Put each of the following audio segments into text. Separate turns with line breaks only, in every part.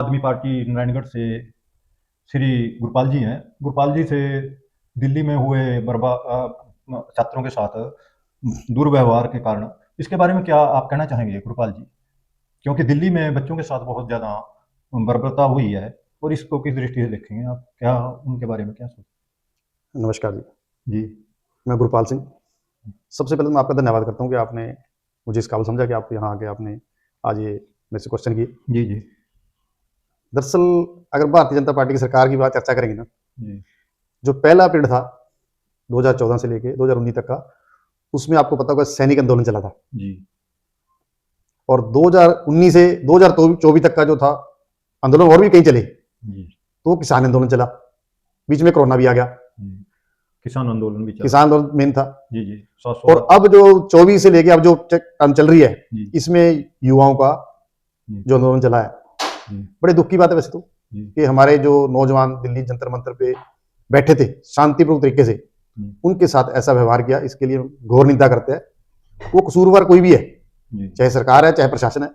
आदमी पार्टी नारायणगढ़ से श्री गुरपाल जी हैं। गुरपाल जी से दिल्ली में हुए छात्रों के साथ दुर्व्यवहार के कारण इसके बारे में क्या आप कहना चाहेंगे गुरपाल जी? क्योंकि दिल्ली में बच्चों के साथ बहुत ज़्यादा बर्बरता हुई है और इसको किस दृष्टि से देखेंगे आप? क्या उनके बारे में क्या सोचते
नमस्कार जी,
जी?
मैं गुरपाल सिंह। सबसे पहले तो मैं आपका धन्यवाद करता हूँ कि आपने मुझे इस काबिल समझा कि आप यहाँ आके आपने आज ये मेरे से क्वेश्चन किए।
जी, जी।
दरअसल अगर भारतीय जनता पार्टी की सरकार की बात चर्चा करेंगे ना,
जी,
जो पहला पीरियड था 2014 से लेके 2019 तक का, उसमें आपको पता होगा सैनिक आंदोलन चला था।
जी,
और 2019 से 2024 तक का जो था आंदोलन और भी कहीं चले,
जी,
तो किसान आंदोलन चला। बीच में कोरोना भी आ गया,
जी। किसान आंदोलन भी चला।
किसान आंदोलन मेन था।
जी, जी।
और अब जो 24 से लेके अब जो टर्म चल रही है,
जी,
इसमें युवाओं का
जी,
जो आंदोलन चला है,
जी,
बड़े दुख की बात है वैसे तो,
जी,
कि हमारे जो नौजवान दिल्ली जंतर मंतर पे बैठे थे शांतिपूर्ण तरीके से,
जी,
उनके साथ ऐसा व्यवहार किया, इसके लिए घोर निंदा करते हैं। वो कसूरवार कोई भी है,
जी,
चाहे सरकार है चाहे प्रशासन है,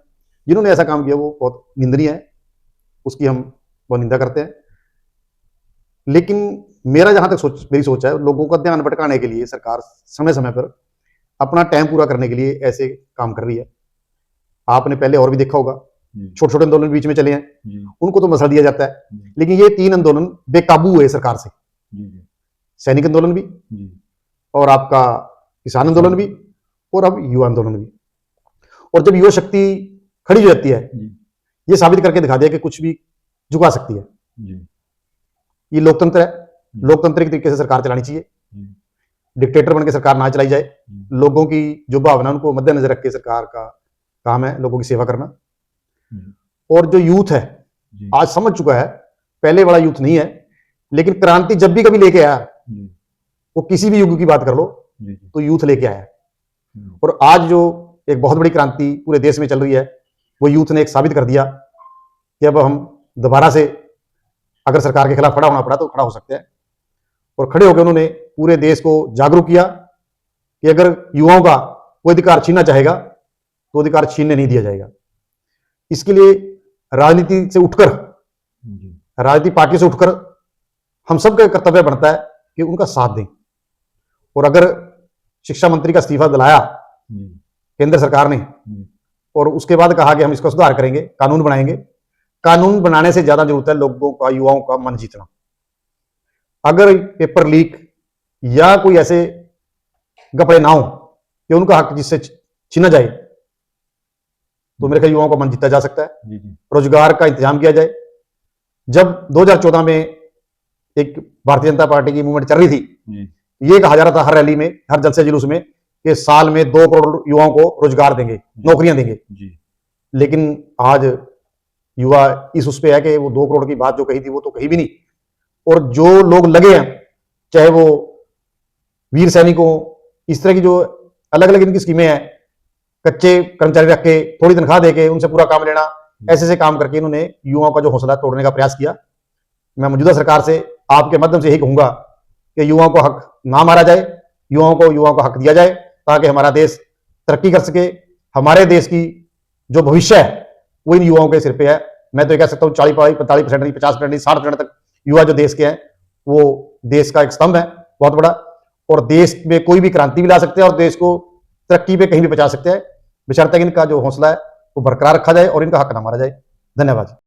जिन्होंने ऐसा काम किया वो बहुत निंदनीय है, उसकी हम बहुत निंदा करते हैं। लेकिन मेरा जहां तक मेरी सोच है, लोगों का ध्यान भटकाने के लिए सरकार समय समय पर अपना टाइम पूरा करने के लिए ऐसे काम कर रही है। आपने पहले और भी देखा होगा,
जी,
छोटे छोटे आंदोलन बीच में चले हैं,
जी,
उनको तो मसला दिया जाता है,
जी,
लेकिन ये 3 आंदोलन बेकाबू हुए सरकार से।
जी, जी,
सैनिक आंदोलन भी,
जी,
और आपका किसान आंदोलन भी, और अब युवा आंदोलन भी। और जब युवा शक्ति खड़ी हो जाती है,
जी,
ये साबित करके दिखा दिया कि कुछ भी झुका सकती है।
जी,
ये लोकतंत्र है, लोकतंत्र के तरीके से सरकार चलानी चाहिए,
जी,
डिक्टेटर बन के सरकार ना चलाई जाए।
जी,
लोगों की जो भावना उनको मद्देनजर रख के सरकार का काम है लोगों की सेवा करना।
जी,
और जो यूथ है
जी,
आज समझ चुका है, पहले वाला यूथ नहीं है, लेकिन क्रांति जब भी कभी लेके आया,
जी,
वो किसी भी युग की बात कर लो,
जी, जी,
तो यूथ लेके आया।
जी,
और आज जो एक बहुत बड़ी क्रांति पूरे देश में चल रही है, वो यूथ ने एक साबित कर दिया कि अब हम दोबारा से अगर सरकार के खिलाफ खड़ा होना पड़ा तो खड़ा हो सकते हैं। और खड़े होकर उन्होंने पूरे देश को जागरूक किया कि अगर युवाओं का कोई अधिकार छीनना चाहेगा तो अधिकार छीनने नहीं दिया जाएगा। इसके लिए राजनीति से उठकर,
जी,
राजनीति पार्टी से उठकर हम सबका कर्तव्य बनता है कि उनका साथ दें। और अगर शिक्षा मंत्री का इस्तीफा दिलाया
जी,
केंद्र सरकार ने,
जी,
और उसके बाद कहा कि हम इसका सुधार करेंगे, कानून बनाएंगे, कानून बनाने से ज्यादा जरूरत है लोगों का, युवाओं का मन जीतना। अगर पेपर लीक या कोई ऐसे गपड़े ना हो कि उनका हक जिससे छीना जाए, तो मेरे ख्याल युवाओं का मन जीता जा सकता है।
जी, जी,
रोजगार का इंतजाम किया जाए। जब 2014 में एक भारतीय जनता पार्टी की मूवमेंट चल रही थी,
जी,
ये कहा जा रहा था हर रैली में, हर जलसे जुलूस में, कि साल में 2 करोड़ युवाओं को रोजगार देंगे, नौकरियां देंगे।
जी,
लेकिन आज युवा इस उस पे है कि वो 2 करोड़ की बात जो कही थी वो तो कही भी नहीं। और जो लोग लगे हैं, चाहे वो वीर सैनिकों, इस तरह की जो अलग अलग इनकी स्कीमें हैं, कच्चे कर्मचारी रख के थोड़ी तनख्वाह देके उनसे पूरा काम लेना, ऐसे ऐसे काम करके इन्होंने युवाओं का जो हौसला तोड़ने का प्रयास किया। मैं मौजूदा सरकार से आपके माध्यम से यही कहूंगा कि युवाओं को हक ना मारा जाए, युवाओं को हक दिया जाए, ताकि हमारा देश तरक्की कर सके। हमारे देश की जो भविष्य है वो इन युवाओं के सिर पे है। मैं तो ये कह सकता हूँ 40-45% नहीं, 50% नहीं, 60% तक युवा जो देश के हैं वो देश का एक स्तंभ है बहुत बड़ा। और देश में कोई भी क्रांति भी ला सकते हैं और देश को तरक्की पे कहीं भी पहुंचा सकते हैं, बशर्ते इनका जो हौसला है वो बरकरार रखा जाए और इनका हक ना मारा जाए। धन्यवाद।